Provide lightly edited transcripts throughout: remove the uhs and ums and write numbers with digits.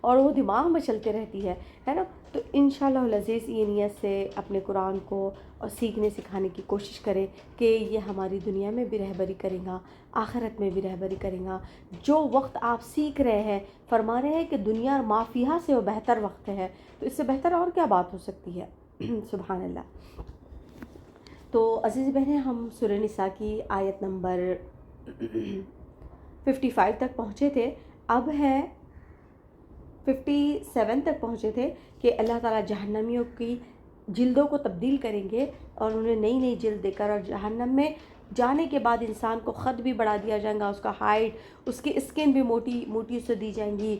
اور وہ دماغ میں چلتے رہتی ہے نا. تو انشاءاللہ العزیز یہ نیت سے اپنے قرآن کو اور سیکھنے سکھانے کی کوشش کریں کہ یہ ہماری دنیا میں بھی رہبری کرے گا، آخرت میں بھی رہبری کرے گا. جو وقت آپ سیکھ رہے ہیں، فرما رہے ہیں کہ دنیا اور ما فیہا سے وہ بہتر وقت ہے، تو اس سے بہتر اور کیا بات ہو سکتی ہے. سبحان اللہ. تو عزیز بہنیں، ہم سورہ نساء کی آیت نمبر 55 تک پہنچے تھے. اب ہے 57 تک پہنچے تھے کہ اللہ تعالیٰ جہنمیوں کی جلدوں کو تبدیل کریں گے اور انہیں نئی نئی جلد دے کر، اور جہنم میں جانے کے بعد انسان کو قد بھی بڑھا دیا جائے گا، اس کا ہائٹ، اس کی اسکن بھی موٹی موٹی سے دی جائیں گی.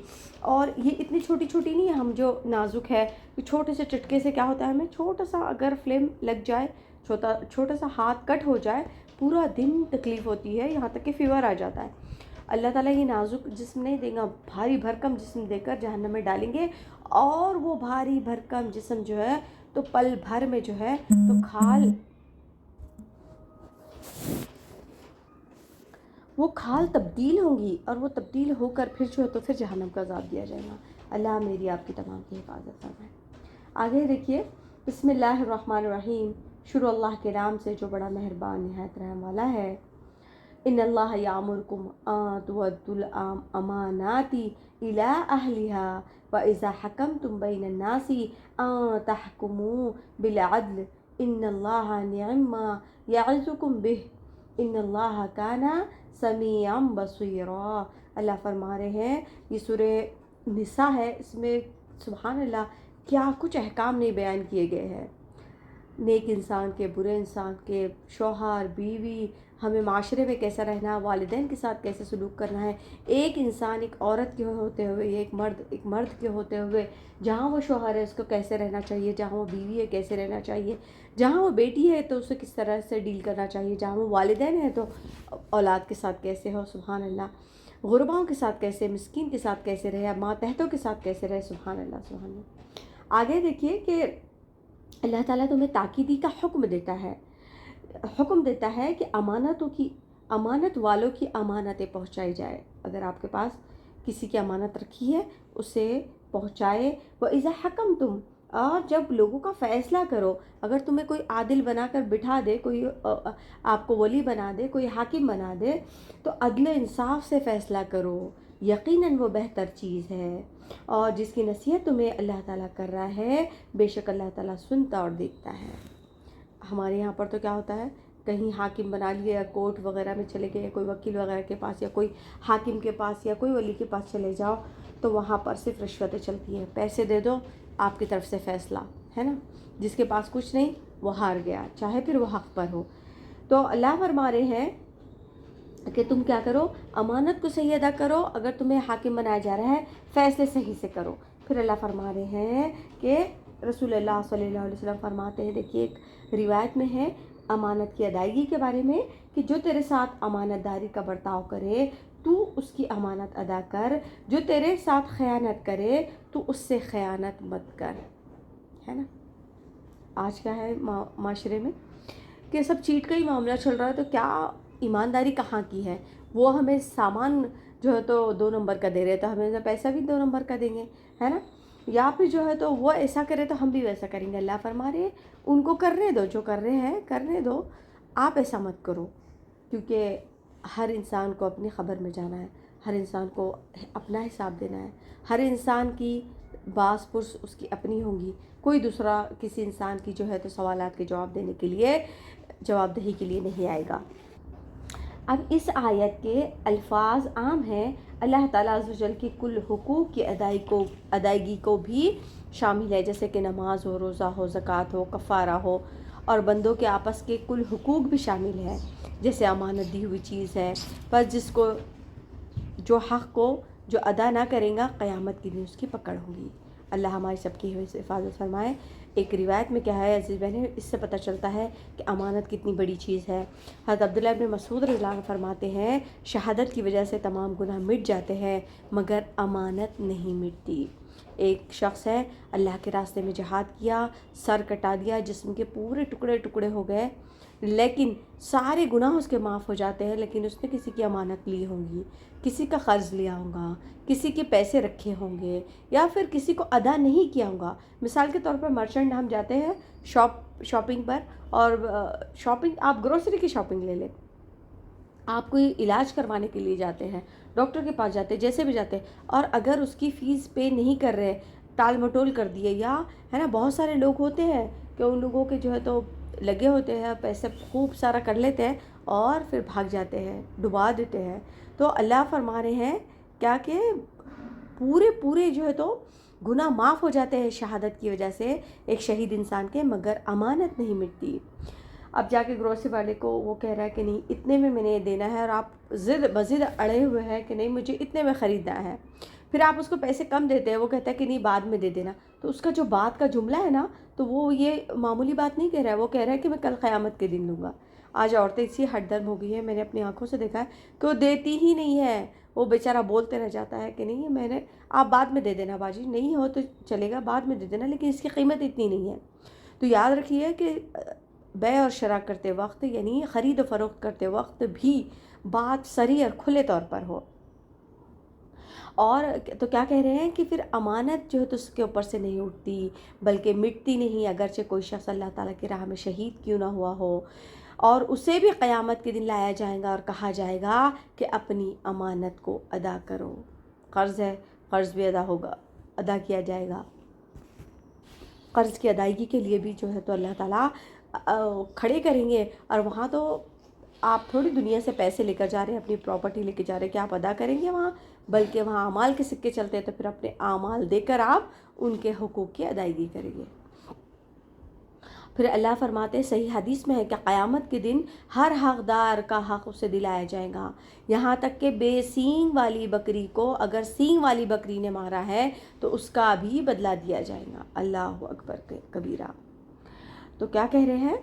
اور یہ اتنی چھوٹی چھوٹی نہیں ہے، ہم جو نازک ہے، چھوٹے سے چٹکے سے کیا ہوتا ہے، ہمیں چھوٹا سا اگر فلیم لگ جائے، چھوٹا سا ہاتھ کٹ ہو جائے، پورا دن تکلیف ہوتی ہے، یہاں تک کہ فیور آ جاتا ہے. اللہ تعالیٰ یہ نازک جسم نہیں دے گا، بھاری بھرکم جسم دے کر جہنم میں ڈالیں گے. اور وہ بھاری بھرکم جسم جو ہے تو پل بھر میں جو ہے تو کھال تبدیل ہوں گی، اور وہ تبدیل ہو کر پھر جو ہے تو پھر جہنم کا عذاب دیا جائے گا. اللہ میری آپ کی تمام کی حفاظت فرمائے. آگے دیکھیے، بسم اللہ الرحمن الرحیم. شروع اللہ کے نام سے جو بڑا مہربان نہایت رحم والا ہے. ان اللہ یامرکم ان تؤدوا الامانات الی اہلها واذا حکمتم بین الناس ان تحکموا بالعدل ان اللہ نعم ما یعظکم بہ ان اللہ کان سمیعا بصیرا. اللہ فرما رہے ہیں، یہ سورہ نساء ہے، اس میں سبحان اللہ کیا کچھ احکام نہیں بیان کیے گئے ہیں. نیک انسان کے، برے انسان کے، شوہر، بیوی، ہمیں معاشرے میں کیسا رہنا، والدین کے ساتھ کیسے سلوک کرنا ہے. ایک انسان ایک عورت کے ہوتے ہوئے، ایک مرد کے ہوتے ہوئے، جہاں وہ شوہر ہے اس کو کیسے رہنا چاہیے، جہاں وہ بیوی ہے کیسے رہنا چاہیے، جہاں وہ بیٹی ہے تو اسے کس طرح سے ڈیل کرنا چاہیے، جہاں وہ والدین ہیں تو اولاد کے ساتھ کیسے ہو. سبحان اللہ. غرباؤں کے ساتھ کیسے، مسکین کے ساتھ کیسے رہے، ماتحتوں کے ساتھ کیسے رہے. سبحان اللہ سبحان اللہ. آگے دیکھیے کہ اللہ تعالیٰ تمہیں تاکیدی کا حکم دیتا ہے کہ امانت والوں کی امانتیں پہنچائی جائے. اگر آپ کے پاس کسی کی امانت رکھی ہے اسے پہنچائے. وَإِذَا حَكَمْتُمْ، اور جب لوگوں کا فیصلہ کرو، اگر تمہیں کوئی عادل بنا کر بٹھا دے، کوئی آپ کو ولی بنا دے، کوئی حاکم بنا دے، تو عدل و انصاف سے فیصلہ کرو، یقیناً وہ بہتر چیز ہے. اور جس کی نصیحت تمہیں اللہ تعالیٰ کر رہا ہے، بے شک اللہ تعالیٰ سنتا اور دیکھتا ہے. ہمارے یہاں پر تو کیا ہوتا ہے، کہیں حاکم بنا لیے یا کورٹ وغیرہ میں چلے گئے، کوئی وکیل وغیرہ کے پاس یا کوئی حاکم کے پاس یا کوئی ولی کے پاس چلے جاؤ تو وہاں پر صرف رشوتیں چلتی ہیں. پیسے دے دو، آپ کی طرف سے فیصلہ ہے نا. جس کے پاس کچھ نہیں وہ ہار گیا، چاہے پھر وہ حق پر ہو. تو اللہ فرما رہے ہیں کہ تم کیا کرو، امانت کو صحیح ادا کرو. اگر تمہیں حاکم بنایا جا رہا ہے، فیصلے صحیح سے کرو. پھر اللہ فرما رہے ہیں کہ رسول اللہ صلی اللہ علیہ وسلم فرماتے ہیں، دیکھیے ایک روایت میں ہے امانت کی ادائیگی کے بارے میں کہ جو تیرے ساتھ امانت داری کا برتاؤ کرے تو اس کی امانت ادا کر، جو تیرے ساتھ خیانت کرے تو اس سے خیانت مت کر. ہے نا. آج کیا ہے معاشرے میں کہ سب چیٹ کا ہی معاملہ چل رہا ہے، تو کیا ایمانداری کہاں کی ہے. وہ ہمیں سامان جو ہے تو 2 نمبر کا دے رہے تو ہمیں پیسہ بھی 2 نمبر کا دیں گے، ہے نا. یا پھر جو ہے تو وہ ایسا کرے تو ہم بھی ویسا کریں گے. اللہ فرما رہے ان کو کرنے دو، جو کر رہے ہیں کرنے دو، آپ ایسا مت کرو. کیونکہ ہر انسان کو اپنی خبر میں جانا ہے، ہر انسان کو اپنا حساب دینا ہے. ہر انسان کی باس پرس اس کی اپنی ہوں گی. کوئی دوسرا کسی انسان کی جو ہے تو سوالات کے جواب دینے کے لیے، جواب دہی کے لیے نہیں آئے گا. اب اس آیت کے الفاظ عام ہیں. اللہ تعالیٰ عز و جل کی کل حقوق کی ادائیگی کو بھی شامل ہے، جیسے کہ نماز ہو، روزہ ہو، زکوٰۃ ہو، کفارہ ہو. اور بندوں کے آپس کے کل حقوق بھی شامل ہے، جیسے امانت دی ہوئی چیز ہے. بس جس کو جو حق کو ادا نہ کرے گا، قیامت کے دن اس کی پکڑ ہوگی. اللہ ہماری سب کی حفاظت فرمائے. ایک روایت میں کیا ہے عزیز بہنیں، اس سے پتہ چلتا ہے کہ امانت کتنی بڑی چیز ہے۔ حضرت عبداللہ ابن مسعود رضی اللہ عنہ فرماتے ہیں شہادت کی وجہ سے تمام گناہ مٹ جاتے ہیں مگر امانت نہیں مٹتی۔ ایک شخص ہے، اللہ کے راستے میں جہاد کیا، سر کٹا دیا، جسم کے پورے ٹکڑے ٹکڑے ہو گئے، لیکن سارے گناہ اس کے معاف ہو جاتے ہیں، لیکن اس نے کسی کی امانت لی ہوں گی، کسی کا قرض لیا ہوگا، کسی کے پیسے رکھے ہوں گے، یا پھر کسی کو ادا نہیں کیا ہوگا۔ مثال کے طور پر مرچنٹ ہم جاتے ہیں شاپنگ پر، اور شاپنگ آپ گروسری کی شاپنگ لے لیں، آپ کوئی علاج کروانے کے لیے جاتے ہیں، ڈاکٹر کے پاس جاتے ہیں، جیسے بھی جاتے ہیں، اور اگر اس کی فیس پے نہیں کر رہے، ٹال مٹول کر دیے، یا ہے نا بہت سارے لوگ ہوتے ہیں کہ ان لوگوں کے جو ہے تو لگے ہوتے ہیں، پیسے خوب سارا کر لیتے ہیں اور پھر بھاگ جاتے ہیں، ڈبا دیتے ہیں، تو اللہ فرما رہے ہیں کیا کہ پورے جو ہے تو گناہ معاف ہو جاتے ہیں شہادت کی وجہ سے ایک شہید انسان کے، مگر امانت نہیں مٹتی۔ اب جا کے گروسری والے کو وہ کہہ رہا ہے کہ نہیں اتنے میں نے دینا ہے، اور آپ ضد بضد اڑے ہوئے ہیں کہ نہیں مجھے اتنے میں خریدنا ہے، پھر آپ اس کو پیسے کم دیتے ہیں، وہ کہتا ہے کہ نہیں بعد میں دے دینا، تو اس کا جو بات کا جملہ ہے نا، تو وہ یہ معمولی بات نہیں کہہ رہا ہے، وہ کہہ رہا ہے کہ میں کل قیامت کے دن لوں گا۔ آج عورتیں اسی ہٹ درم ہو گئی ہیں، میں نے اپنی آنکھوں سے دیکھا ہے کہ وہ دیتی ہی نہیں ہے، وہ بیچارہ بولتے رہ جاتا ہے کہ نہیں میں نے، آپ بعد میں دے دینا باجی، نہیں ہو تو چلے گا بعد میں دے دینا، لیکن اس کی قیمت اتنی نہیں ہے۔ تو یاد رکھیے کہ بیع اور شراء کرتے وقت، یعنی خرید و فروخت کرتے وقت بھی بات صریح اور کھلے طور پر ہو۔ اور تو کیا کہہ رہے ہیں کہ پھر امانت جو ہے تو اس کے اوپر سے نہیں اٹھتی بلکہ مٹتی نہیں، اگرچہ کوئی شخص اللہ تعالیٰ کی راہ میں شہید کیوں نہ ہوا ہو، اور اسے بھی قیامت کے دن لایا جائے گا اور کہا جائے گا کہ اپنی امانت کو ادا کرو۔ قرض ہے، قرض بھی ادا ہوگا، ادا کیا جائے گا۔ قرض کی ادائیگی کے لیے بھی جو ہے تو اللہ تعالیٰ کھڑے کریں گے، اور وہاں تو آپ تھوڑی دنیا سے پیسے لے کر جا رہے ہیں، اپنی پراپرٹی لے کے جا رہے ہیں کہ آپ ادا کریں گے وہاں، بلکہ وہاں اعمال کے سکے چلتے ہیں، تو پھر اپنے اعمال دے کر آپ ان کے حقوق کی ادائیگی کریں گے۔ پھر اللہ فرماتے ہیں صحیح حدیث میں ہے کہ قیامت کے دن ہر حقدار کا حق اسے دلایا جائے گا، یہاں تک کہ بے سینگ والی بکری کو اگر سینگ والی بکری نے مارا ہے تو اس کا بھی بدلہ دیا جائے گا۔ اللہ اکبر کبیرہ۔ تو کیا کہہ رہے ہیں،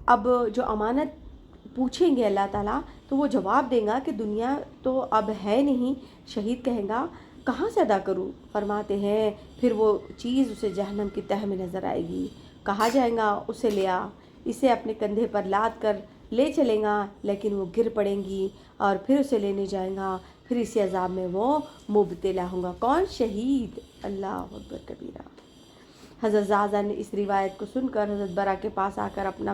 اب جو امانت پوچھیں گے اللہ تعالیٰ تو وہ جواب دیں گا کہ دنیا تو اب ہے نہیں، شہید کہے گا کہاں سے ادا کروں؟ فرماتے ہیں پھر وہ چیز اسے جہنم کی تہہ میں نظر آئے گی، کہا جائے گا اسے لیا، اسے اپنے کندھے پر لاد کر لے چلیں گا، لیکن وہ گر پڑیں گی، اور پھر اسے لینے جائیں گا، پھر اسی عذاب میں وہ مبتلا ہوں گا۔ کون؟ شہید۔ اللہ اکبر کبیرہ۔ حضرت زازا نے اس روایت کو سن کر حضرت برا کے پاس آ کر اپنا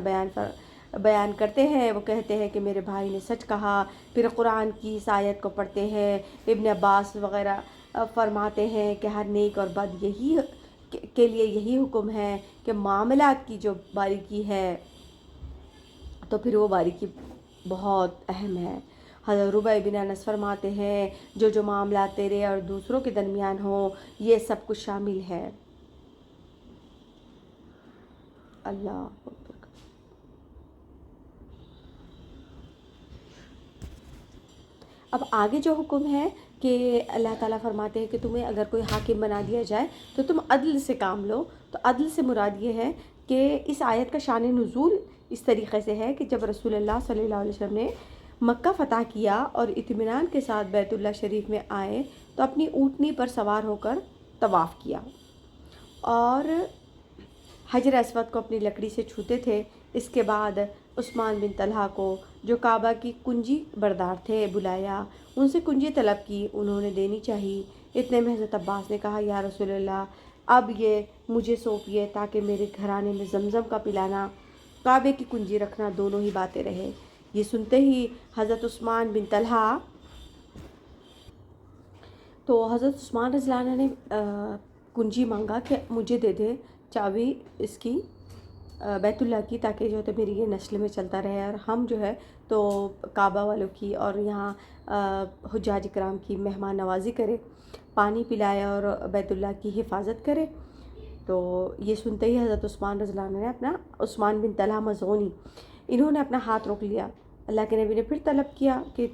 بیان کرتے ہیں، وہ کہتے ہیں کہ میرے بھائی نے سچ کہا۔ پھر قرآن کی اس آیت کو پڑھتے ہیں، ابن عباس وغیرہ فرماتے ہیں کہ ہر نیک اور بد یہی کے لیے یہی حکم ہے کہ معاملات کی جو باریکی ہے تو پھر وہ باریکی بہت اہم ہے۔ حضرت ربیع بن انس فرماتے ہیں جو معاملات تیرے اور دوسروں کے درمیان ہوں یہ سب کچھ شامل ہے۔ اللہ اکبر۔ اب آگے جو حکم ہے کہ اللہ تعالیٰ فرماتے ہیں کہ تمہیں اگر کوئی حاکم بنا دیا جائے تو تم عدل سے کام لو۔ تو عدل سے مراد یہ ہے کہ اس آیت کا شان نزول اس طریقے سے ہے کہ جب رسول اللہ صلی اللہ علیہ وسلم نے مکہ فتح کیا اور اطمینان کے ساتھ بیت اللہ شریف میں آئے تو اپنی اونٹنی پر سوار ہو کر طواف کیا، اور حجر اسود کو اپنی لکڑی سے چھوتے تھے۔ اس کے بعد عثمان بن طلحہ کو جو کعبہ کی کنجی بردار تھے بلایا، ان سے کنجی طلب کی، انہوں نے دینی چاہی۔ اتنے میں حضرت عباس نے کہا یا رسول اللہ اب یہ مجھے سونپیے تاکہ میرے گھرانے میں زمزم کا پلانا، کعبے کی کنجی رکھنا دونوں ہی باتیں رہے۔ یہ سنتے ہی حضرت عثمان بن طلحہ تو حضرت عثمان رضی اللہ عنہ نے کنجی مانگا کہ مجھے دے دے چابی اس کی بیت اللہ کی، تاکہ جو ہے تو میری یہ نسل میں چلتا رہے اور ہم جو ہے تو کعبہ والوں کی اور یہاں حجاج اکرام کی مہمان نوازی کرے، پانی پلائے اور بیت اللہ کی حفاظت کرے۔ تو یہ سنتے ہی حضرت عثمان رضی اللہ عنہ نے اپنا، عثمان بن طلحہ مزعونی، انہوں نے اپنا ہاتھ روک لیا۔ اللہ کے نبی نے پھر طلب کیا کہ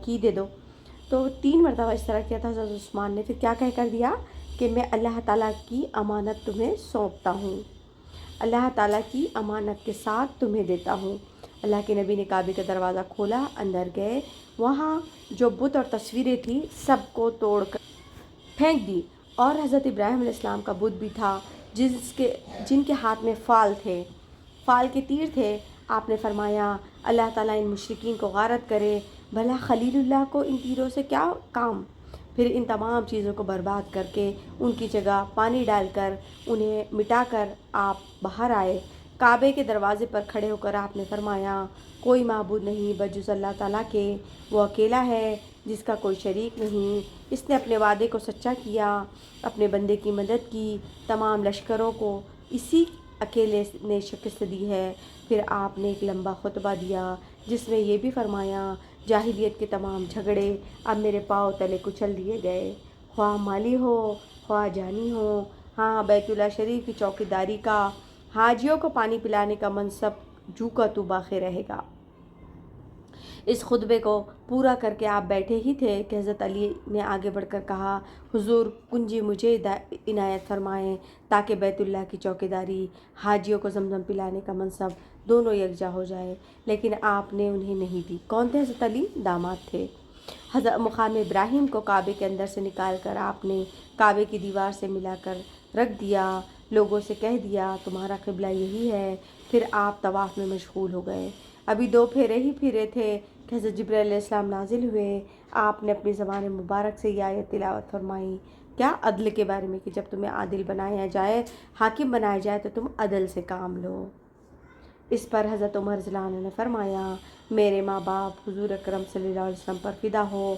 کی دے دو، تو تو 3 مرتبہ اس طرح کیا تھا حضرت عثمان نے. پھر کیا کہہ کر دیا کہ میں اللہ تعالیٰ کی امانت تمہیں سونپتا ہوں، اللہ تعالیٰ کی امانت کے ساتھ تمہیں دیتا ہوں. اللہ کے نبی نے کعبے کا دروازہ کھولا، اندر گئے، وہاں جو بت اور تصویریں تھیں سب کو توڑ کر پھینک دی، اور حضرت ابراہیم علیہ السلام کا بت بھی تھا جن کے ہاتھ میں فال تھے، فال کے تیر تھے. آپ نے فرمایا اللہ تعالیٰ ان مشرکین کو غارت کرے، بھلا خلیل اللہ کو ان تیروں سے کیا کام. پھر ان تمام چیزوں کو برباد کر کے ان کی جگہ پانی ڈال کر انہیں مٹا کر آپ باہر آئے. کعبے کے دروازے پر کھڑے ہو کر آپ نے فرمایا کوئی معبود نہیں بجز اللہ تعالیٰ کے، وہ اکیلا ہے جس کا کوئی شریک نہیں. اس نے اپنے وعدے کو سچا کیا، اپنے بندے کی مدد کی، تمام لشکروں کو اسی اکیلے نے شکست دی ہے. پھر آپ نے ایک لمبا خطبہ دیا جس میں یہ بھی فرمایا جاہلیت کے تمام جھگڑے اب میرے پاؤں تلے کچل دیے گئے، خواہ مالی ہو خواہ جانی ہو. ہاں، بیت اللہ شریف کی چوکیداری کا، حاجیوں کو پانی پلانے کا منصب جو کا تو باقی رہے گا. اس خطبے کو پورا کر کے آپ بیٹھے ہی تھے کہ حضرت علی نے آگے بڑھ کر کہا حضور کنجی مجھے عنایت فرمائیں تاکہ بیت اللہ کی چوکیداری، حاجیوں کو زمزم پلانے کا منصب دونوں یکجا ہو جائے. لیکن آپ نے انہیں نہیں دی. کون تھے حضرت علی؟ داماد تھے. حضرت مقام ابراہیم کو کعبے کے اندر سے نکال کر آپ نے کعبے کی دیوار سے ملا کر رکھ دیا، لوگوں سے کہہ دیا تمہارا قبلہ یہی ہے. پھر آپ طواف میں مشغول ہو گئے. ابھی 2 پھیرے ہی پھرے تھے کہ حضرت جبرائیل علیہ السلام نازل ہوئے. آپ نے اپنی زبان مبارک سے یہ آیت تلاوت فرمائی. کیا؟ عدل کے بارے میں، کہ جب تمہیں عادل بنایا جائے، حاکم بنایا جائے تو تم عدل سے کام لو. اس پر حضرت عمر رضی اللہ عنہ نے فرمایا میرے ماں باپ حضور اکرم صلی اللہ علیہ وسلم پر فدا ہو،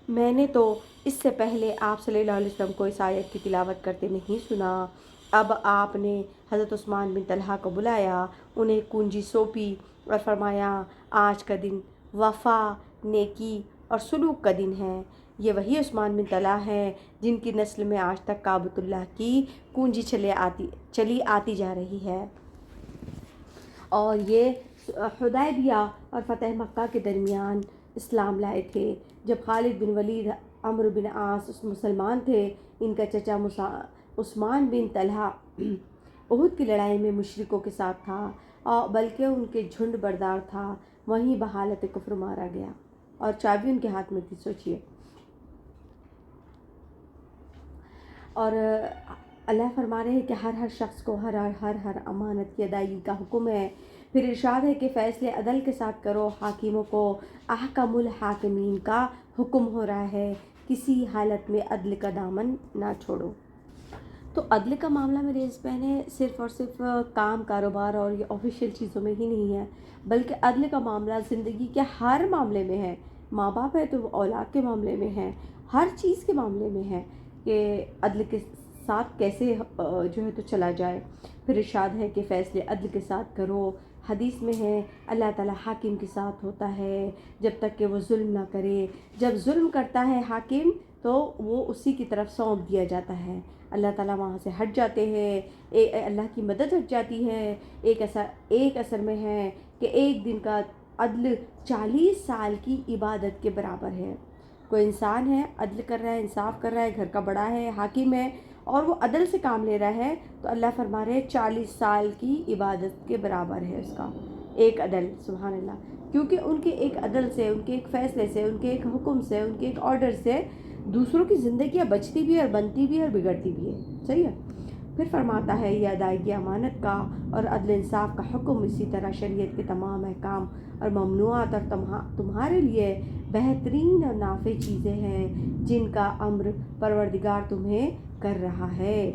میں نے تو اس سے پہلے آپ صلی اللہ علیہ وسلم کو اس آیت کی تلاوت کرتے نہیں سنا. اب آپ نے حضرت عثمان بن طلحہ کو بلایا، انہیں کنجی سونپی اور فرمایا آج کا دن وفا، نیکی اور سلوک کا دن ہے. یہ وہی عثمان بن طلحہ ہیں جن کی نسل میں آج تک کعبۃ اللہ کی کنجی چلی آتی جا رہی ہے. اور یہ حدیبیہ اور فتح مکہ کے درمیان اسلام لائے تھے. جب خالد بن ولید، عمرو بن عاص مسلمان تھے، ان کا چچا عثمان بن طلحہ احد کی لڑائی میں مشرکوں کے ساتھ تھا، اور بلکہ ان کے جھنڈ بردار تھا، وہیں بحالت کفر مارا گیا اور چابی ان کے ہاتھ میں تھی. سوچئے. اور اللہ فرما رہے ہیں کہ ہر شخص کو ہر امانت کی ادائیگی کا حکم ہے. پھر ارشاد ہے کہ فیصلے عدل کے ساتھ کرو، حاکموں کو احکم الحاکمین کا حکم ہو رہا ہے، کسی حالت میں عدل کا دامن نہ چھوڑو. تو عدل کا معاملہ میرے اس بہنیں صرف اور صرف کام، کاروبار اور یہ آفیشیل چیزوں میں ہی نہیں ہے، بلکہ عدل کا معاملہ زندگی کے ہر معاملے میں ہے. ماں باپ ہے تو وہ اولاد کے معاملے میں ہے، ہر چیز کے معاملے میں ہے کہ عدل کے ساتھ کیسے جو ہے تو چلا جائے. پھر ارشاد ہے کہ فیصلے عدل کے ساتھ کرو. حدیث میں ہے اللہ تعالیٰ حاکم کے ساتھ ہوتا ہے جب تک کہ وہ ظلم نہ کرے. جب ظلم کرتا ہے حاکم تو وہ اسی کی طرف سونپ دیا جاتا ہے، اللہ تعالیٰ وہاں سے ہٹ جاتے ہیں، اللہ کی مدد ہٹ جاتی ہے. ایک اثر میں ہے کہ ایک دن کا عدل 40 سال کی عبادت کے برابر ہے. کوئی انسان ہے، عدل کر رہا ہے، انصاف کر رہا ہے، گھر کا بڑا ہے، حاکم ہے، اور وہ عدل سے کام لے رہا ہے تو اللہ فرما رہے 40 سال کی عبادت کے برابر ہے اس کا ایک عدل. سبحان اللہ. کیونکہ ان کے ایک عدل سے، ان کے ایک فیصلے سے، ان کے ایک حکم سے، ان کے ایک آرڈر سے دوسروں کی زندگیاں بچتی بھی ہے اور بنتی بھی ہے اور بگڑتی بھی ہے. صحیح ہے. پھر فرماتا ہے یہ ادائیگی امانت کا اور عدل انصاف کا حکم، اسی طرح شریعت کے تمام احکام اور ممنوعات اور تمہارے لیے بہترین اور نافع چیزیں ہیں جن کا امر پروردگار تمہیں کر رہا ہے.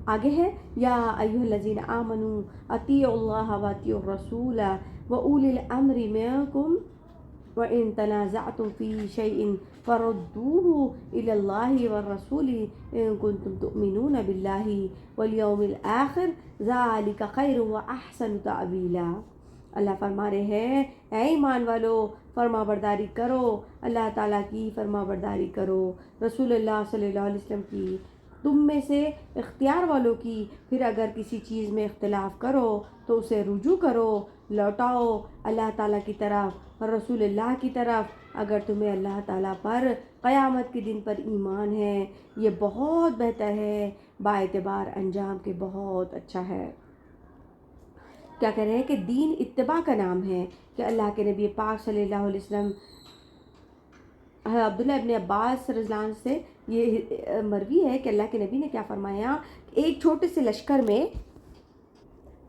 آگے ہے یا ایھا الذین آمنوا اطیعوا اللہ واطیعوا الرسول واولی الامر منکم وَإِن تَنَازَعْتُمْ فِي شَيْءٍ فَرُدُّوهُ إِلَى اللَّهِ وَالرَّسُولِ إِن كُنتُمْ تُؤْمِنُونَ بِاللَّهِ وَالْيَوْمِ الْآخِرِ ذَلِكَ خَيْرٌ وَأَحْسَنُ تَأْوِيلًا. اللہ فرما رہے ہیں اے ایمان والو، فرما برداری کرو، اللہ تعالیٰ کی فرما برداری کرو، رسول اللہ صلی اللہ علیہ وسلم کی تم میں سے اختیار والوں کی پھر اگر کسی چیز میں اختلاف کرو تو اسے رجوع کرو، لوٹاؤ اللہ تعالیٰ کی طرف اور رسول اللہ کی طرف، اگر تمہیں اللہ تعالیٰ پر قیامت کے دن پر ایمان ہے، یہ بہت بہتر ہے، باعتبار انجام کے بہت اچھا ہے۔ کیا کہہ رہے ہیں کہ دین اتباع کا نام ہے، کہ اللہ کے نبی پاک صلی اللہ علیہ وسلم، عبداللہ ابن عباس رضی اللہ عنہ سے یہ مروی ہے کہ اللہ کے نبی نے کیا فرمایا، ایک چھوٹے سے لشکر میں،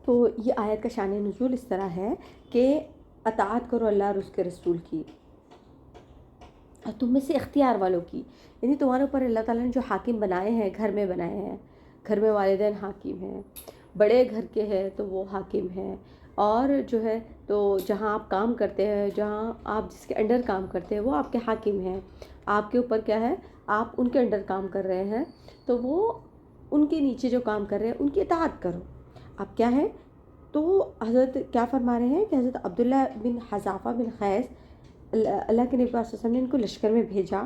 تو یہ آیت کا شان نزول اس طرح ہے کہ اطاعت کرو اللہ اور اس کے رسول کی، اور تم میں سے اختیار والوں کی، یعنی تمہارے اوپر اللہ تعالیٰ نے جو حاکم بنائے ہیں، گھر میں بنائے ہیں، گھر میں والدین حاکم ہیں، بڑے گھر کے ہیں تو وہ حاکم ہیں، اور جو ہے تو جہاں آپ کام کرتے ہیں، جہاں آپ جس کے انڈر کام کرتے ہیں وہ آپ کے حاکم ہیں، آپ کے اوپر کیا ہے، آپ ان کے انڈر کام کر رہے ہیں، تو وہ ان کے نیچے جو کام کر رہے ہیں ان کی اطاعت کرو۔ اب کیا ہے، تو حضرت کیا فرما رہے ہیں کہ حضرت عبداللہ بن حذافہ بن قیس، اللہ کے نبی صلی اللہ علیہ وسلم نے ان کو لشکر میں بھیجا،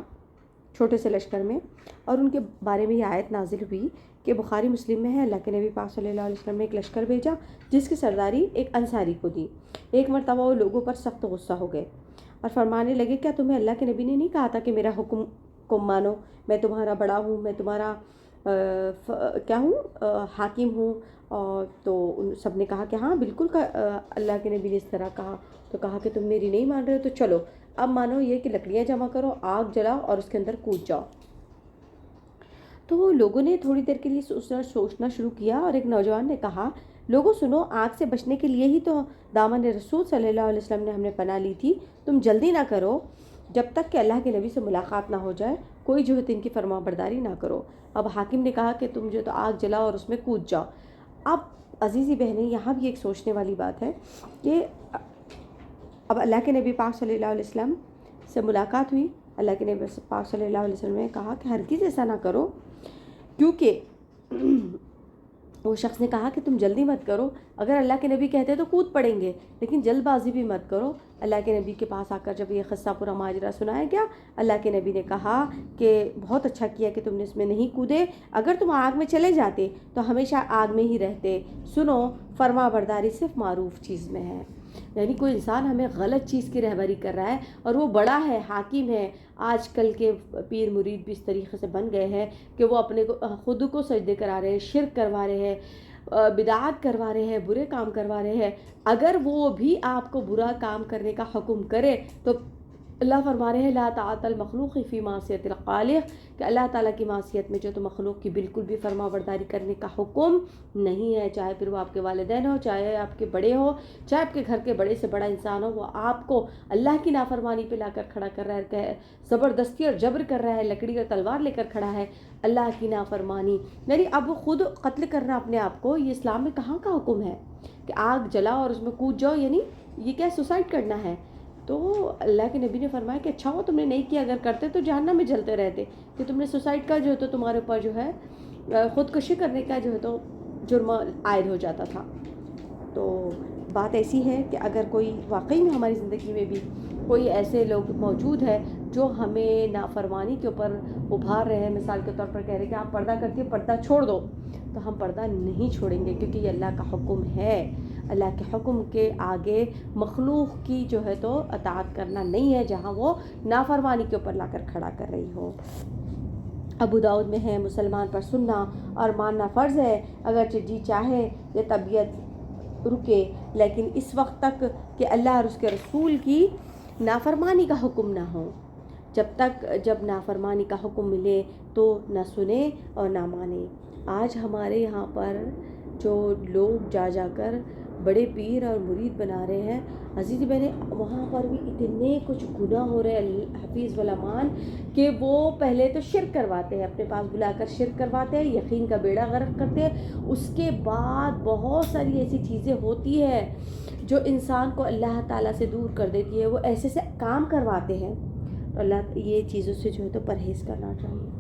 چھوٹے سے لشکر میں، اور ان کے بارے میں یہ آیت نازل ہوئی کہ بخاری مسلم میں ہے، اللہ کے نبی پاک صلی اللہ علیہ وسلم نے ایک لشکر بھیجا جس کی سرداری ایک انصاری کو دی۔ ایک مرتبہ وہ لوگوں پر سخت غصہ ہو گئے اور فرمانے لگے، کیا تمہیں اللہ کے نبی نے نہیں کہا تھا کہ میرا حکم کو مانو، میں تمہارا بڑا ہوں، میں تمہارا کیا ہوں، حاکم ہوں؟ اور تو ان سب نے کہا کہ ہاں بالکل، اللہ کے نبی نے اس طرح کہا، تو کہا کہ تم میری نہیں مان رہے ہو، تو چلو اب مانو یہ کہ لکڑیاں جمع کرو، آگ جلاؤ اور اس کے اندر کود جاؤ۔ تو لوگوں نے تھوڑی دیر کے لیے سوچنا شروع کیا، اور ایک نوجوان نے کہا، لوگوں سنو، آگ سے بچنے کے لیے ہی تو دامن رسول صلی اللہ علیہ وسلم نے ہم نے پناہ لی تھی، تم جلدی نہ کرو جب تک کہ اللہ کے نبی سے ملاقات نہ ہو جائے، کوئی جو ہے ان کی فرما برداری نہ کرو۔ اب حاکم نے کہا کہ تم جو تو آگ جلاؤ اور اس میں کود جاؤ۔ اب عزیزی بہنیں، یہاں بھی ایک سوچنے والی بات ہے کہ اب اللہ کے نبی پاک صلی اللہ علیہ وسلم سے ملاقات ہوئی، اللہ کے نبی پاک صلی اللہ علیہ وسلم نے کہا کہ ہرگز ایسا نہ کرو، کیونکہ وہ شخص نے کہا کہ تم جلدی مت کرو، اگر اللہ کے نبی کہتے تو کود پڑیں گے، لیکن جلد بازی بھی مت کرو۔ اللہ کے نبی کے پاس آ کر جب یہ قصہ پورا ماجرا سنایا گیا، اللہ کے نبی نے کہا کہ بہت اچھا کیا کہ تم نے اس میں نہیں کودے، اگر تم آگ میں چلے جاتے تو ہمیشہ آگ میں ہی رہتے۔ سنو، فرما برداری صرف معروف چیز میں ہے، یعنی کوئی انسان ہمیں غلط چیز کی رہبری کر رہا ہے اور وہ بڑا ہے، حاکم ہے۔ آج کل کے پیر مرید بھی اس طریقے سے بن گئے ہیں کہ وہ اپنے خود کو سجدے کرا رہے ہیں، شرک کروا رہے ہیں، بدعات کروا رہے ہیں، برے کام کروا رہے ہیں۔ اگر وہ بھی آپ کو برا کام کرنے کا حکم کرے تو اللہ فرما رہے ہیں، لا طاعۃ المخلوق فی معصیۃ الخالق، کہ اللہ تعالیٰ کی معصیت میں جو تو مخلوق کی بالکل بھی فرما برداری کرنے کا حکم نہیں ہے، چاہے پھر وہ آپ کے والدین ہو، چاہے آپ کے بڑے ہو، چاہے آپ کے گھر کے بڑے سے بڑا انسان ہو، وہ آپ کو اللہ کی نافرمانی پہ لا کر کھڑا کر رہا ہے، زبردستی اور جبر کر رہا ہے، لکڑی اور تلوار لے کر کھڑا ہے، اللہ کی نافرمانی، یعنی اب وہ خود قتل کرنا اپنے آپ کو، یہ اسلام میں کہاں کا حکم ہے کہ آگ جلاؤ اور اس میں کود جاؤ، یعنی یہ کیا سوسائڈ کرنا ہے؟ تو اللہ کے نبی نے فرمایا کہ اچھا ہو تم نے نہیں کیا، اگر کرتے تو جہنم میں جلتے رہتے، کہ تم نے سوسائڈ کا جو ہے تو تمہارے اوپر جو ہے خودکشی کرنے کا جو ہے تو جرم عائد ہو جاتا تھا۔ تو بات ایسی ہے کہ اگر کوئی واقعی میں ہماری زندگی میں بھی کوئی ایسے لوگ موجود ہے جو ہمیں نافرمانی کے اوپر ابھار رہے ہیں، مثال کے طور پر کہہ رہے ہیں کہ آپ پردہ کرتی ہیں، پردہ چھوڑ دو، تو ہم پردہ نہیں چھوڑیں گے، کیونکہ یہ اللہ کا حکم ہے۔ اللہ کے حکم کے آگے مخلوق کی جو ہے تو اطاعت کرنا نہیں ہے، جہاں وہ نافرمانی کے اوپر لا کر کھڑا کر رہی ہو۔ ابو داؤد میں ہے، مسلمان پر سننا اور ماننا فرض ہے، اگرچہ جی چاہے یہ طبیعت رکے، لیکن اس وقت تک کہ اللہ اور اس کے رسول کی نافرمانی کا حکم نہ ہو، جب نافرمانی کا حکم ملے تو نہ سنے اور نہ مانے۔ آج ہمارے یہاں پر جو لوگ جا کر بڑے پیر اور مرید بنا رہے ہیں، عزیز بہنیں، وہاں پر بھی اتنے کچھ گناہ ہو رہے ہیں حفیظ والامان، کہ وہ پہلے تو شرک کرواتے ہیں، اپنے پاس بلا کر شرک کرواتے ہیں، یقین کا بیڑا غرق کرتے ہیں، اس کے بعد بہت ساری ایسی چیزیں ہوتی ہیں جو انسان کو اللہ تعالیٰ سے دور کر دیتی ہے، وہ ایسے سے کام کرواتے ہیں، تو اللہ یہ چیزوں سے جو ہے تو پرہیز کرنا چاہیے۔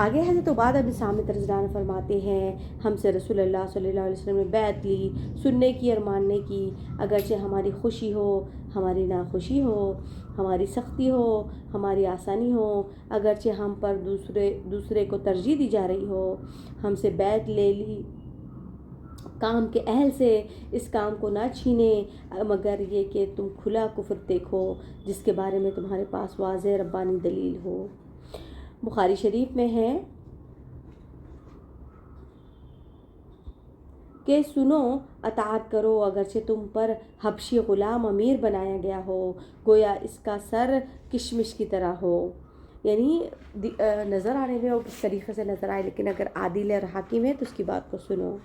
آگے حضرت عبادہ بن صامت رضی اللہ عنہ فرماتے ہیں ہم سے رسول اللہ صلی اللہ علیہ وسلم نے بیعت لی، سننے کی اور ماننے کی، اگرچہ ہماری خوشی ہو، ہماری ناخوشی ہو، ہماری سختی ہو، ہماری آسانی ہو، اگرچہ ہم پر دوسرے کو ترجیح دی جا رہی ہو، ہم سے بیعت لے لی کام کے اہل سے، اس کام کو نہ چھینیں مگر یہ کہ تم کھلا کفر دیکھو جس کے بارے میں تمہارے پاس واضح ربانی دلیل ہو۔ بخاری شریف میں ہے کہ سنو اطاعت کرو اگرچہ تم پر حبشی غلام امیر بنایا گیا ہو، گویا اس کا سر کشمش کی طرح ہو، یعنی نظر آنے میں وہ کس طریقے سے نظر آئے، لیکن اگر عادل اور حاکم ہے تو اس کی بات کو سنو۔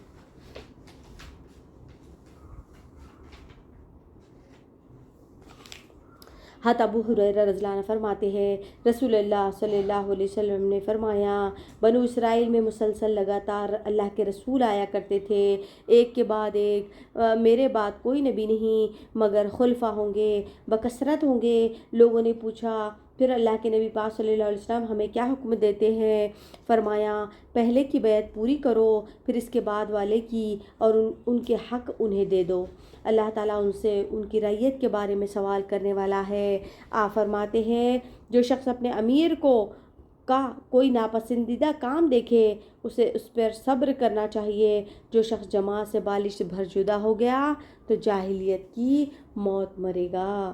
حضرت ابو ہریرہ رضی اللہ عنہ فرماتے ہیں رسول اللہ صلی اللہ علیہ وسلم نے فرمایا بنو اسرائیل میں مسلسل لگاتار اللہ کے رسول آیا کرتے تھے، ایک کے بعد ایک، میرے بعد کوئی نبی نہیں مگر خلفاء ہوں گے، بکثرت ہوں گے۔ لوگوں نے پوچھا پھر اللہ کے نبی پاک صلی اللہ علیہ وسلم ہمیں کیا حکم دیتے ہیں؟ فرمایا پہلے کی بیعت پوری کرو، پھر اس کے بعد والے کی، اور ان کے حق انہیں دے دو، اللہ تعالیٰ ان سے ان کی رعیت کے بارے میں سوال کرنے والا ہے۔ آپ فرماتے ہیں جو شخص اپنے امیر کا کوئی ناپسندیدہ کام دیکھے اسے اس پر صبر کرنا چاہیے، جو شخص جماعت سے بالش سے بھر جدا ہو گیا تو جاہلیت کی موت مرے گا۔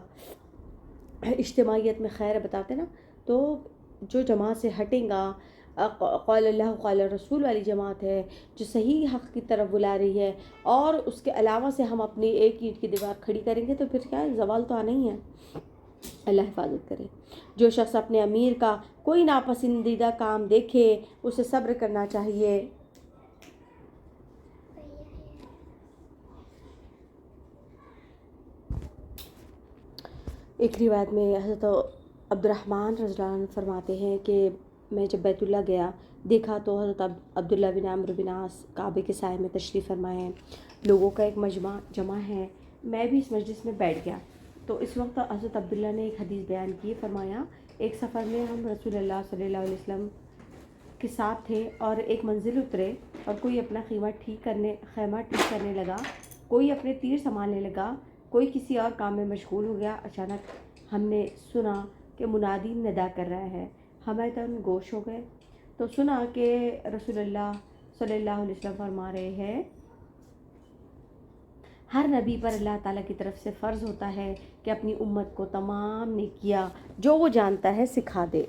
اجتماعیت میں خیر بتاتے نا، تو جو جماعت سے ہٹیں گا، قال اللہ قال رسول والی جماعت ہے جو صحیح حق کی طرف بلا رہی ہے، اور اس کے علاوہ سے ہم اپنی ایک اینٹ کی دیوار کھڑی کریں گے تو پھر کیا ہے، زوال تو آنا ہی ہے۔ اللہ حفاظت کرے۔ جو شخص اپنے امیر کا کوئی ناپسندیدہ کام دیکھے اسے صبر کرنا چاہیے۔ ایک روایت میں حضرت عبد الرحمن رضی اللہ عنہ فرماتے ہیں کہ میں جب بیت اللہ گیا دیکھا تو حضرت عبداللہ بن عمرو بن عاص کعبے کے سائے میں تشریف فرمائے ہیں، لوگوں کا ایک مجمع جمع ہے، میں بھی اس مجلس میں بیٹھ گیا تو اس وقت حضرت عبداللہ نے ایک حدیث بیان کی، فرمایا ایک سفر میں ہم رسول اللہ صلی اللہ علیہ وسلم کے ساتھ تھے اور ایک منزل اترے اور کوئی اپنا خیمہ ٹھیک کرنے لگا، کوئی اپنے تیر سنبھالنے لگا، کوئی کسی اور کام میں مشغول ہو گیا۔ اچانک ہم نے سنا کہ منادی ندا کر رہا ہے، ہمیں تن گوش ہو گئے تو سنا کہ رسول اللہ صلی اللہ علیہ وسلم فرما رہے ہیں ہر نبی پر اللہ تعالیٰ کی طرف سے فرض ہوتا ہے کہ اپنی امت کو تمام نیکیاں جو وہ جانتا ہے سکھا دے،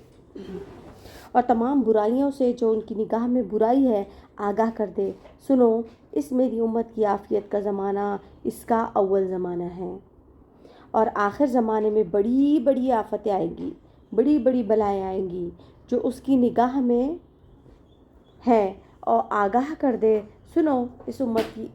اور تمام برائیوں سے جو ان کی نگاہ میں برائی ہے آگاہ کر دے۔ سنو، اس میری امت کی عافیت کا زمانہ اس کا اول زمانہ ہے، اور آخر زمانے میں بڑی بڑی آفتیں آئیں گی، بڑی بڑی بلائیں آئیں گی جو اس کی نگاہ میں ہے، اور آگاہ کر دے۔ سنو، اس امت کی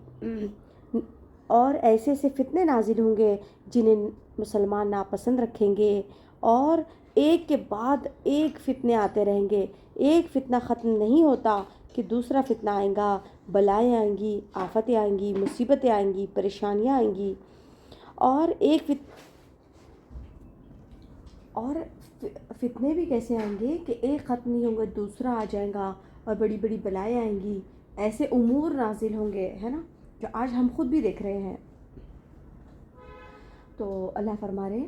اور ایسے ایسے فتنے نازل ہوں گے جنہیں مسلمان ناپسند رکھیں گے، اور ایک کے بعد ایک فتنے آتے رہیں گے، ایک فتنہ ختم نہیں ہوتا کہ دوسرا فتنہ آئیں گا، بلائیں آئیں گی، آفتیں آئیں گی، مصیبتیں آئیں گی، پریشانیاں آئیں گی، اور فتنے بھی کیسے آئیں گے کہ ایک ختم نہیں ہوں گے دوسرا آ جائے گا، اور بڑی بڑی بلائیں آئیں گی، ایسے امور نازل ہوں گے، ہے نا، جو آج ہم خود بھی دیکھ رہے ہیں۔ تو اللہ فرما رہے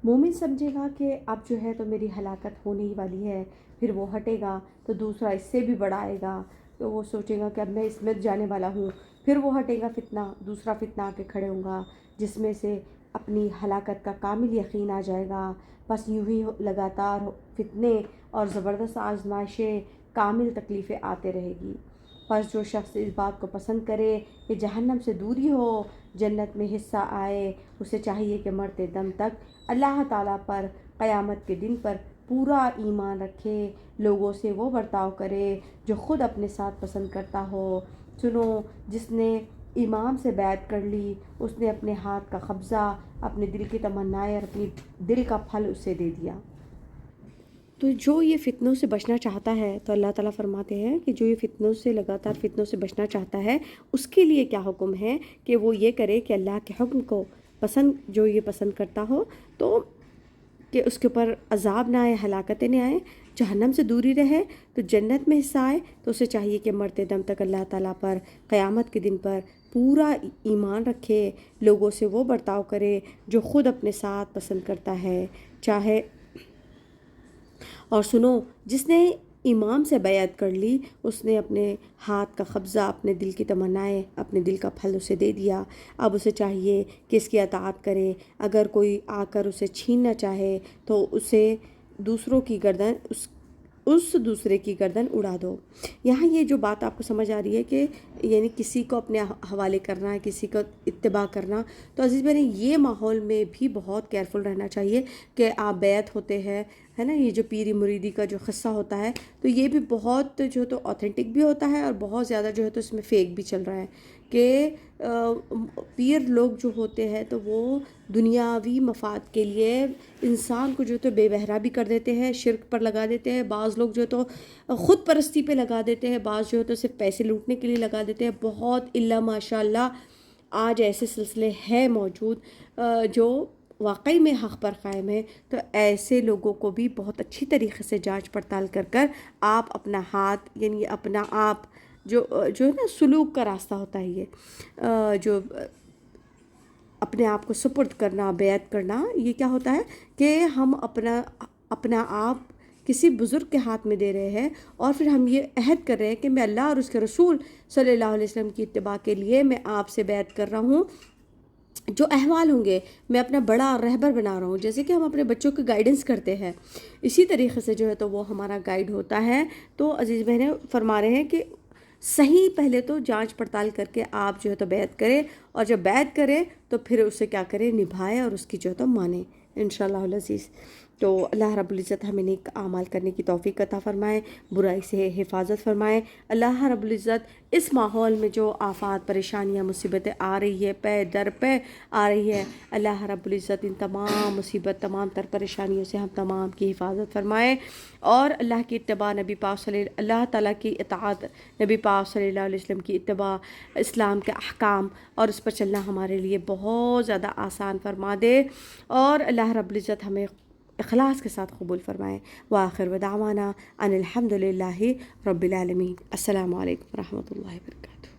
مومن سمجھے گا کہ اب جو ہے تو میری ہلاکت ہونے ہی والی ہے، پھر وہ ہٹے گا تو دوسرا اس سے بھی بڑا آئے گا، تو وہ سوچے گا کہ اب میں اس میں جانے والا ہوں، پھر وہ ہٹے گا فتنہ، دوسرا فتنہ آ کے کھڑے ہوں گا جس میں سے اپنی ہلاکت کا کامل یقین آ جائے گا۔ بس یوں ہی لگاتار فتنے اور زبردست آزمائشیں، کامل تکلیفیں آتے رہے گی۔ بس جو شخص اس بات کو پسند کرے کہ جہنم سے دوری ہو، جنت میں حصہ آئے، اسے چاہیے کہ مرتے دم تک اللہ تعالیٰ پر قیامت کے دن پر پورا ایمان رکھے، لوگوں سے وہ برتاؤ کرے جو خود اپنے ساتھ پسند کرتا ہو۔ سنو، جس نے امام سے بیعت کر لی اس نے اپنے ہاتھ کا قبضہ، اپنے دل کی تمنائیں اور اپنی دل کا پھل اسے دے دیا۔ تو جو یہ فتنوں سے بچنا چاہتا ہے، تو اللہ تعالیٰ فرماتے ہیں کہ جو یہ فتنوں سے لگاتار فتنوں سے بچنا چاہتا ہے اس کے لیے کیا حکم ہے کہ وہ یہ کرے کہ اللہ کے حکم کو جو یہ پسند کرتا ہو تو کہ اس کے اوپر عذاب نہ آئے، ہلاکتیں نہ آئیں، جہنم سے دوری رہے تو جنت میں حصہ آئے، تو اسے چاہیے کہ مرتے دم تک اللہ تعالیٰ پر قیامت کے دن پر پورا ایمان رکھے، لوگوں سے وہ برتاؤ کرے جو خود اپنے ساتھ پسند کرتا ہے، چاہے اور سنو، جس نے امام سے بیعت کر لی اس نے اپنے ہاتھ کا قبضہ، اپنے دل کی تمنائیں، اپنے دل کا پھل اسے دے دیا۔ اب اسے چاہیے کہ اس کی اطاعت کرے، اگر کوئی آ کر اسے چھیننا چاہے تو اسے دوسروں کی گردن اس دوسرے کی گردن اڑا دو۔ یہاں یہ جو بات آپ کو سمجھ آ رہی ہے کہ یعنی کسی کو اپنے حوالے کرنا، کسی کو اتباع کرنا، تو عزیز بہنیں یہ ماحول میں بھی بہت کیئرفل رہنا چاہیے کہ آپ بیعت ہوتے ہیں، ہے نا، یہ جو پیری مریدی کا جو قصہ ہوتا ہے تو یہ بھی بہت جو ہے تو اوتھینٹک بھی ہوتا ہے اور بہت زیادہ جو ہے تو اس میں فیک بھی چل رہا ہے کہ پیر لوگ جو ہوتے ہیں تو وہ دنیاوی مفاد کے لیے انسان کو جو تو بے بہرا بھی کر دیتے ہیں، شرک پر لگا دیتے ہیں، بعض لوگ جو تو خود پرستی پہ لگا دیتے ہیں، بعض جو ہے تو صرف پیسے لوٹنے کے لیے لگا دیتے ہیں، بہت الا ماشاء اللہ آج ایسے سلسلے ہیں موجود جو واقعی میں حق پر قائم ہے۔ تو ایسے لوگوں کو بھی بہت اچھی طریقے سے جانچ پڑتال کر آپ اپنا ہاتھ، یعنی اپنا آپ جو ہے نا سلوک کا راستہ ہوتا ہے، یہ جو اپنے آپ کو سپرد کرنا، بیعت کرنا، یہ کیا ہوتا ہے کہ ہم اپنا آپ کسی بزرگ کے ہاتھ میں دے رہے ہیں اور پھر ہم یہ عہد کر رہے ہیں کہ میں اللہ اور اس کے رسول صلی اللہ علیہ وسلم کی اتباع کے لیے میں آپ سے بیعت کر رہا ہوں، جو احوال ہوں گے میں اپنا بڑا رہبر بنا رہا ہوں، جیسے کہ ہم اپنے بچوں کی گائیڈنس کرتے ہیں اسی طریقے سے جو ہے تو وہ ہمارا گائیڈ ہوتا ہے۔ تو عزیز بہنیں فرما رہے ہیں کہ صحیح پہلے تو جانچ پڑتال کر کے آپ جو ہے تو بیعت کریں، اور جب بیعت کریں تو پھر اسے کیا کریں، نبھائیں اور اس کی جو ہے تو مانیں انشاءاللہ العزیز۔ تو اللہ رب العزت ہمیں نیک اعمال کرنے کی توفیق عطا فرمائے، برائی سے حفاظت فرمائے۔ اللہ رب العزت اس ماحول میں جو آفات، پریشانیاں، مصیبتیں آ رہی ہے، پے در پہ آ رہی ہے، اللہ رب العزت ان تمام مصیبت، تمام تر پریشانیوں سے ہم تمام کی حفاظت فرمائے، اور اللہ کی اتباع، نبی پاک اللہ تعالیٰ کی اطاعت، نبی پاک صلی اللہ علیہ وسلم کی اتباع، اسلام کے احکام اور اس پر چلنا ہمارے لیے بہت زیادہ آسان فرما دے، اور اللہ رب العزت ہمیں اخلاص کے ساتھ قبول فرمائے۔ وآخر دعوانا ان الحمد للہ رب العالمین۔ السلام علیکم ورحمۃ اللہ وبرکاتہ۔